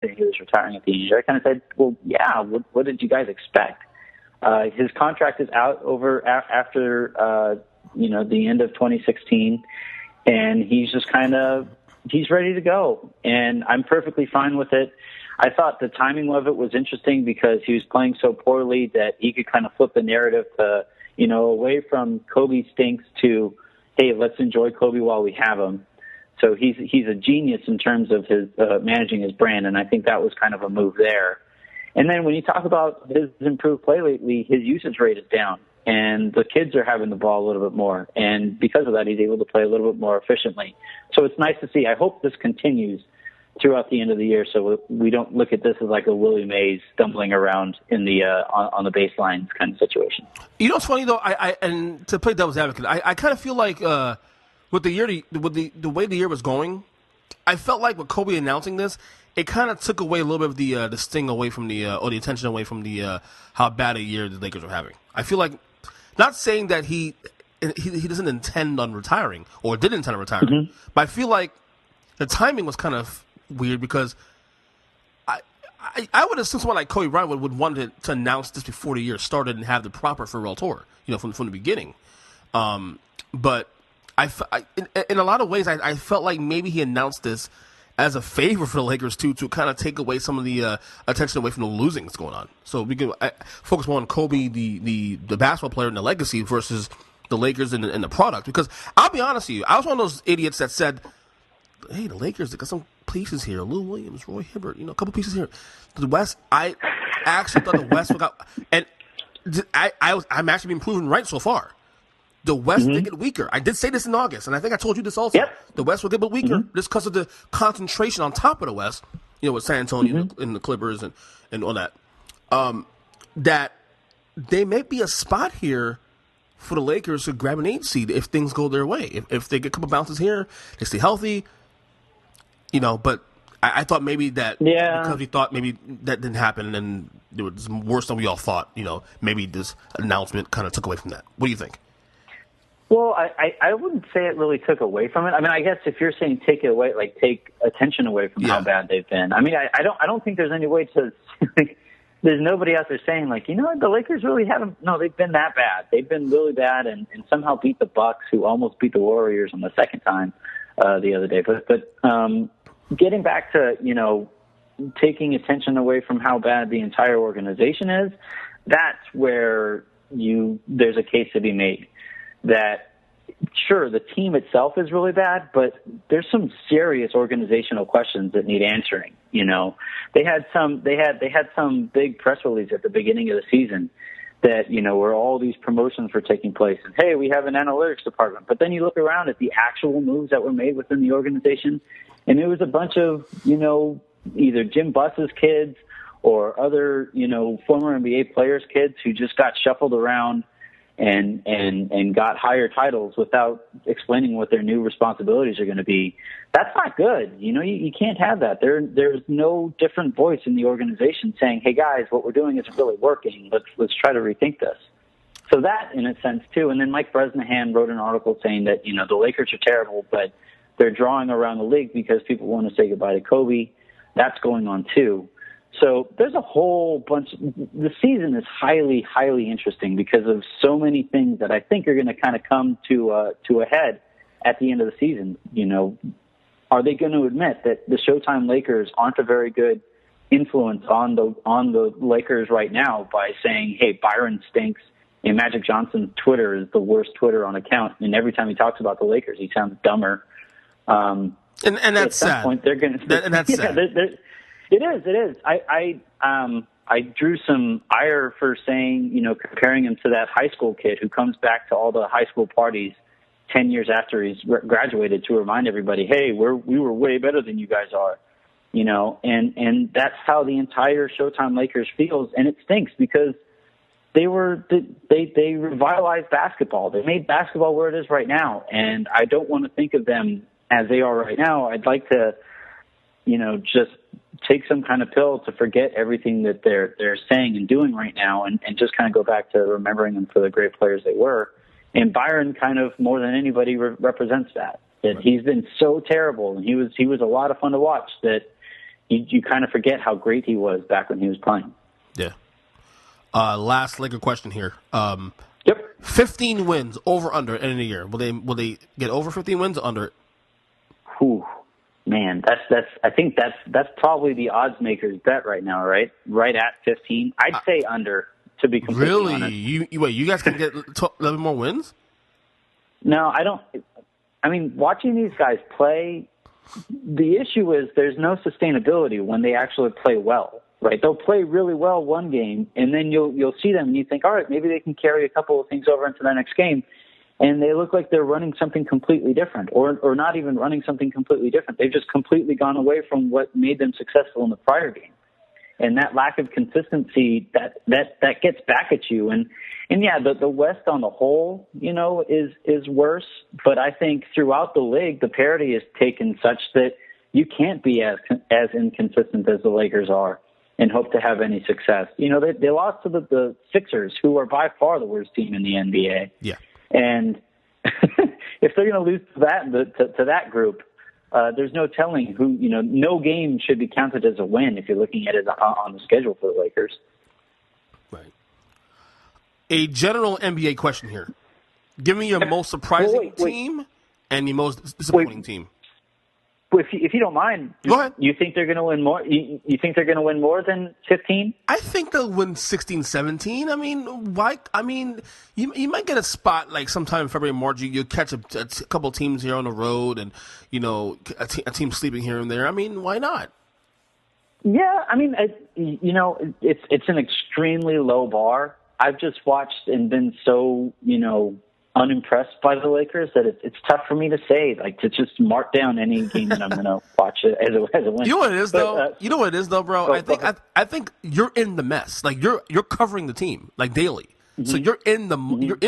that he was retiring at the end of the year, I kind of said, well, yeah, what did you guys expect? His contract is out after the end of 2016, and he's just he's ready to go, and I'm perfectly fine with it. I thought the timing of it was interesting because he was playing so poorly that he could kind of flip the narrative to, away from Kobe stinks to, hey, let's enjoy Kobe while we have him. So he's a genius in terms of his managing his brand, and I think that was kind of a move there. And then when you talk about his improved play lately, his usage rate is down, and the kids are having the ball a little bit more. And because of that, he's able to play a little bit more efficiently. So it's nice to see. I hope this continues throughout the end of the year, so we don't look at this as like a Willie Mays stumbling around in the on the baselines kind of situation. You know what's funny though? And to play devil's advocate, I kind of feel like with the way the year was going, I felt like with Kobe announcing this, it kind of took away a little bit of the sting away from or the attention away from the how bad a year the Lakers were having. I feel like, not saying that he doesn't intend on retiring or didn't intend on retiring, but I feel like the timing was kind of weird because I would assume someone like Kobe Bryant would want to announce this before the year started and have the proper farewell tour, from the beginning. But in a lot of ways, I felt like maybe he announced this as a favor for the Lakers too, to kind of take away some of the attention away from the losing that's going on. So we can focus more on Kobe, the basketball player, and the legacy versus the Lakers and the product. Because I'll be honest with you, I was one of those idiots that said, "Hey, the Lakers, they got some pieces here: Lou Williams, Roy Hibbert, a couple pieces here." The West, I actually thought the West forgot, and I'm actually being proven right so far. The West did get weaker. I did say this in August, and I think I told you this also. Yep. The West will get a bit weaker just because of the concentration on top of the West, with San Antonio and the Clippers and all that. That they may be a spot here for the Lakers to grab an 8 seed if things go their way. If they get a couple bounces here, they stay healthy, but I thought maybe that because we thought maybe that didn't happen and it was worse than we all thought, maybe this announcement kind of took away from that. What do you think? Well, I wouldn't say it really took away from it. I mean, I guess if you're saying take it away, like take attention away from how bad they've been. I mean, I don't think there's any way to like, there's nobody out there saying like, the Lakers really haven't. No, they've been that bad. They've been really bad and somehow beat the Bucks, who almost beat the Warriors on the second time the other day. But getting back to, taking attention away from how bad the entire organization is, that's where there's a case to be made. That sure, the team itself is really bad, but there's some serious organizational questions that need answering. They had some big press release at the beginning of the season that, where all these promotions were taking place and, hey, we have an analytics department. But then you look around at the actual moves that were made within the organization, and it was a bunch of, either Jim Buss's kids or other, former NBA players' kids who just got shuffled around and got higher titles without explaining what their new responsibilities are going to be. That's not good. You can't have that. There's no different voice in the organization saying, hey guys, what we're doing isn't really working. Let's try to rethink this. So that in a sense too. And then Mike Bresnahan wrote an article saying that, the Lakers are terrible, but they're drawing around the league because people want to say goodbye to Kobe. That's going on too. So there's a whole bunch. The season is highly, highly interesting because of so many things that I think are going to kind of come to a head at the end of the season. Are they going to admit that the Showtime Lakers aren't a very good influence on the Lakers right now by saying, hey, Byron stinks, and Magic Johnson's Twitter is the worst Twitter on account, and every time he talks about the Lakers, he sounds dumber. And that's sad. At some point, they're going to. And that's sad. It is. I drew some ire for saying, comparing him to that high school kid who comes back to all the high school parties 10 years after he's graduated to remind everybody, hey, we were way better than you guys are, and that's how the entire Showtime Lakers feels. And it stinks because they revitalized basketball. They made basketball where it is right now. And I don't want to think of them as they are right now. I'd like to, just take some kind of pill to forget everything that they're saying and doing right now and just kind of go back to remembering them for the great players they were. And Byron kind of more than anybody represents that he's been so terrible. And he was a lot of fun to watch that, you kind of forget how great he was back when he was playing. Yeah. Last Laker question here. Yep. 15 wins over under end of the year. Will they get over 15 wins or under it? Whew. Man, I think that's probably the odds maker's bet right now, right? Right at 15. I'd say under, to be completely honest. Wait, you guys can get 11 more wins? No, I don't. I mean, watching these guys play, the issue is there's no sustainability when they actually play well, right? They'll play really well one game, and then you'll see them and you think, all right, maybe they can carry a couple of things over into the next game. And they look like they're running something completely different, or not even running something completely different. They've just completely gone away from what made them successful in the prior game. And that lack of consistency, that gets back at you. And yeah, the West on the whole, is worse. But I think throughout the league, the parity is taken such that you can't be as inconsistent as the Lakers are and hope to have any success. They lost to the Sixers, who are by far the worst team in the NBA. Yeah. And if they're going to lose to that group, there's no telling who, no game should be counted as a win if you're looking at it on the schedule for the Lakers. Right. A general NBA question here. Give me your most surprising team and your most disappointing team. If you don't mind, go ahead. You think they're going to win more? You think they're going to win more than 15? I think they'll win 16, 17. I mean, why? I mean, you might get a spot like sometime in February, March. You'll catch a couple teams here on the road, and a team sleeping here and there. I mean, why not? Yeah, I mean, it's an extremely low bar. I've just watched and been so unimpressed by the Lakers that it's tough for me to say, like, to just mark down any game that I'm going to watch it as a win. You know what it is, though? Bro. I think you're in the mess. Like, you're covering the team like daily. Mm-hmm. So you're in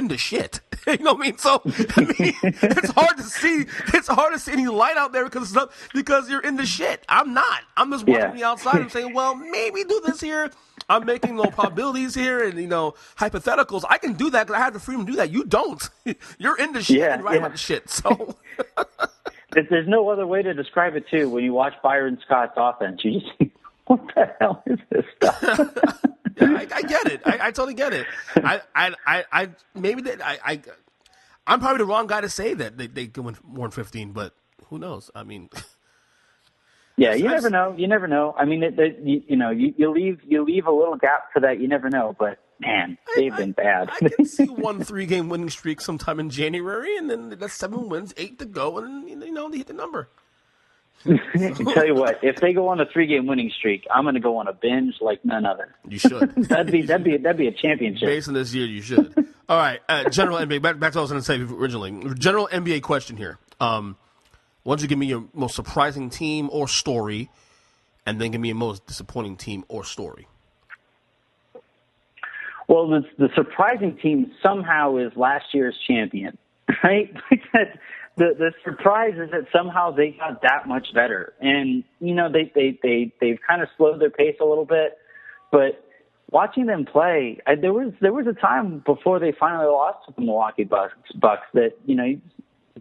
the shit. You know what I mean? So it's hard to see. It's hard to see any light out there because you're in the shit. I'm not. I'm just watching the outside and saying, well, maybe do this here. I'm making little probabilities here and hypotheticals. I can do that because I have the freedom to do that. You don't. You're in the shit and writing about the shit. So there's no other way to describe it too. When you watch Byron Scott's offense, you just think, what the hell is this stuff? Yeah, I get it. I totally get it. I'm probably the wrong guy to say that they can win more than 15, but who knows? I mean, yeah, you never know. You never know. I mean, you leave a little gap for that. You never know, but man, they've been bad. I can see 1 3-game winning streak sometime in January, and then that's 7 wins, 8 to go, and they hit the number. Tell you what, if they go on a 3-game winning streak, I'm going to go on a binge like none other. You should. that'd be a championship. Based on this year, you should. All right, general NBA. Back to what I was going to say originally. General NBA question here. Why don't you give me your most surprising team or story, and then give me your most disappointing team or story? Well, the surprising team somehow is last year's champion, right? The surprise is that somehow they got that much better, and they've kind of slowed their pace a little bit. But watching them play, there was a time before they finally lost to the Milwaukee Bucks that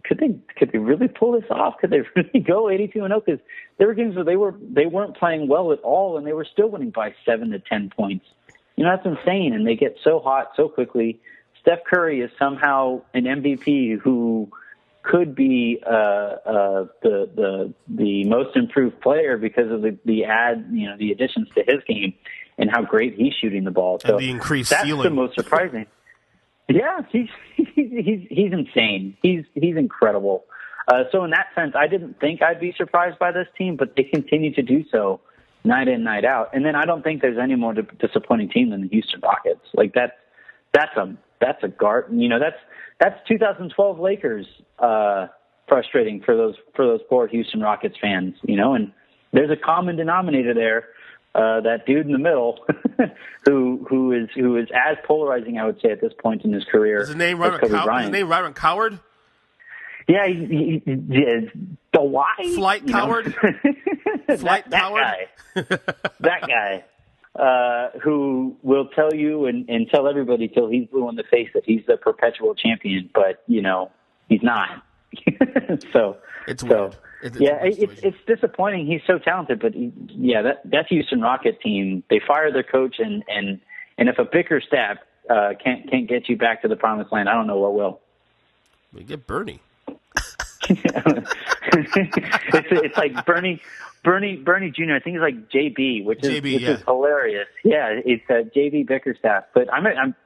could they really pull this off? Could they really go 82-0? Because there were games where they weren't playing well at all, and they were still winning by 7 to 10 points. That's insane, and they get so hot so quickly. Steph Curry is somehow an MVP who could be the most improved player because of the additions to his game and how great he's shooting the ball. So and the increased that's ceiling. The most surprising. Yeah, he's insane. He's incredible. So in that sense, I didn't think I'd be surprised by this team, but they continue to do so night in, night out. And then I don't think there's any more disappointing team than the Houston Rockets. Like that's a guard. That's 2012 Lakers. Frustrating for those poor Houston Rockets fans, and there's a common denominator there. That dude in the middle, who is as polarizing, I would say, at this point in his career. Is his name Byron Coward? Yeah, he's the why Flight Coward. Flight Coward. That guy. Who will tell you and tell everybody till he's blue in the face that he's the perpetual champion, but he's not. So it's weird. It's disappointing. He's so talented, but that Houston Rocket team, they fired their coach, and if a Bickerstaff can't get you back to the promised land, I don't know what will. We get Bernie. It's like Bernie Jr. I think it's like JB, which is hilarious. Yeah, it's JB Bickerstaff. But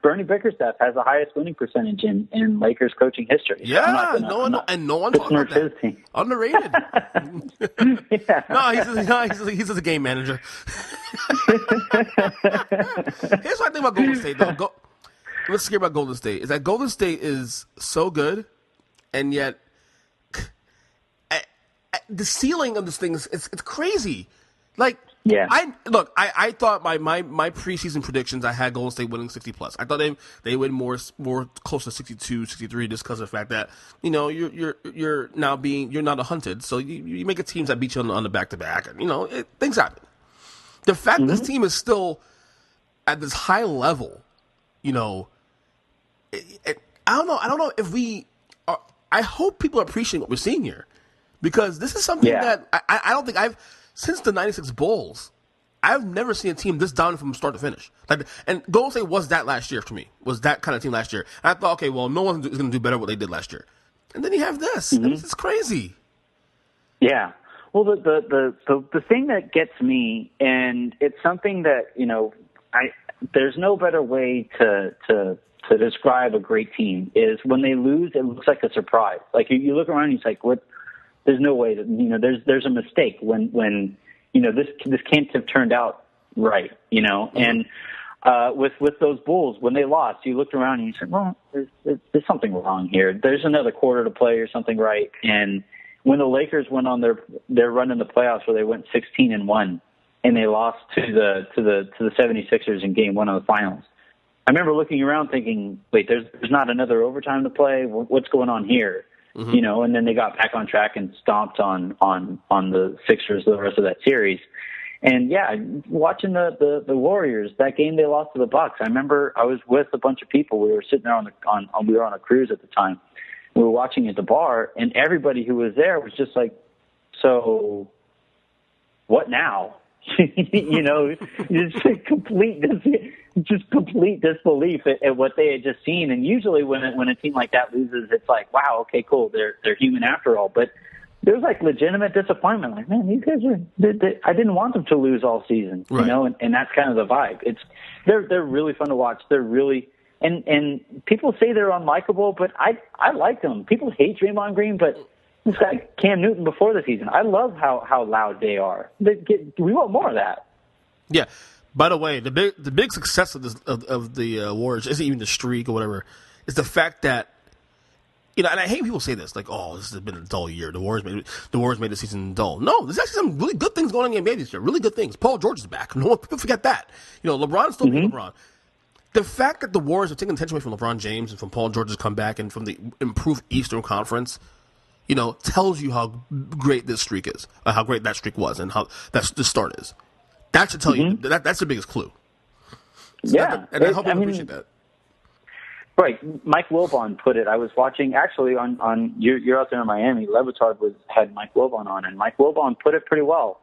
Bernie Bickerstaff has the highest winning percentage in Lakers coaching history. Yeah, no one talks about that. Team. Underrated. He's just a game manager. Here's what I think about Golden State, though. What's scary about Golden State is that Golden State is so good, and yet the ceiling of this thing is it's crazy. Like, I thought my preseason predictions, I had Golden State winning 60+. I thought they win more close to 62, 63 just because of the fact that, you're not a hunted, so you make a teams that beat you on the back-to-back, and, things happen. The fact this team is still at this high level, I don't know if we are, I hope people are appreciating what we're seeing here. Because this is something that I don't think since the 96 Bulls, I've never seen a team this dominant from start to finish. And Golden State was that last year for me, was that kind of team last year. And I thought, okay, well, no one is going to do better what they did last year. And then you have this. And this is crazy. Yeah. Well, the thing that gets me, and it's something that, there's no better way to describe a great team, is when they lose, it looks like a surprise. Like you look around and it's like, what? There's no way that there's a mistake when this can't have turned out right, and with those Bulls, when they lost, you looked around and you said, well, there's something wrong here. There's another quarter to play or something, right? And when the Lakers went on their run in the playoffs where they went 16-1 and they lost to the 76ers in Game 1 of the finals, I remember looking around thinking, wait, there's not another overtime to play. What's going on here? And then they got back on track and stomped on the Sixers the rest of that series. And watching the Warriors, that game they lost to the Bucks. I remember I was with a bunch of people. We were sitting there we were on a cruise at the time. We were watching at the bar, and everybody who was there was just like, so what now? Just complete disbelief at what they had just seen. And usually when a team like that loses, it's like, wow, okay, cool, they're human after all. But there was like legitimate disappointment. Like, man, these guys I didn't want them to lose all season, right. And that's kind of the vibe. They're really fun to watch. They're really and people say they're unlikable, but I like them. People hate Draymond Green, but this guy Cam Newton before the season, I love how loud they are. We want more of that. Yeah. By the way, the big success of the Warriors isn't even the streak or whatever. It's the fact that, and I hate people say this, like, oh, this has been a dull year. The Warriors made the season dull. No, there's actually some really good things going on in the NBA this year. Really good things. Paul George is back. No one people forget that. LeBron's still being LeBron. The fact that the Warriors are taking attention away from LeBron James and from Paul George's comeback and from the improved Eastern Conference, tells you how great this streak is, how great that streak was, and how the start is. That should tell you that's the biggest clue. So I hope you appreciate that. Right, Mike Wilbon put it. I was watching actually on you're out there in Miami. LeBatard had Mike Wilbon on, and Mike Wilbon put it pretty well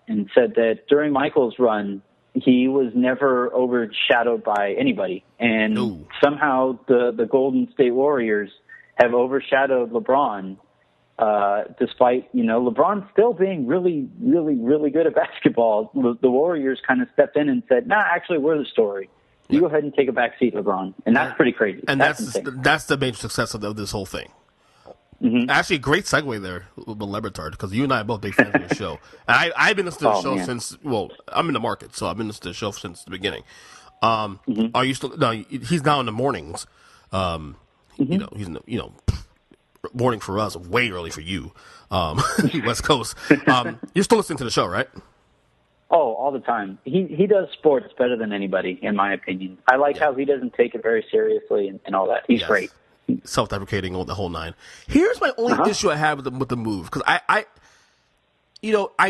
and said that during Michael's run, he was never overshadowed by anybody, and somehow the Golden State Warriors have overshadowed LeBron. Despite, LeBron still being really, really, really good at basketball, the Warriors kind of stepped in and said, nah, actually, we're the story. You go ahead and take a back seat, LeBron. And that's pretty crazy. And that's the major success of this whole thing. Actually, great segue there with LeBatard, because you and I are both big fans of the show. And I've been listening to the show since, I'm in the market, so I've been listening to the show since the beginning. Are you still, no, he's now in the mornings. He's morning for us, way early for you, West Coast. You're still listening to the show, right? Oh, all the time. He does sports better than anybody, in my opinion. I like how he doesn't take it very seriously and all that. He's great. Self-deprecating, the whole nine. Here's my only issue I have with the move, because I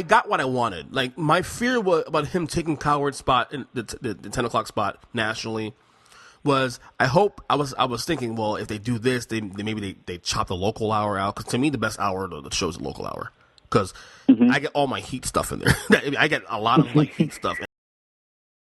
got what I wanted. Like, my fear about him taking Coward's spot in the 10 o'clock spot nationally was, I was thinking, well, if they do this, maybe they chop the local hour out, because to me the best hour of the show is the local hour. because I get all my Heat stuff in there. I get a lot of like Heat stuff.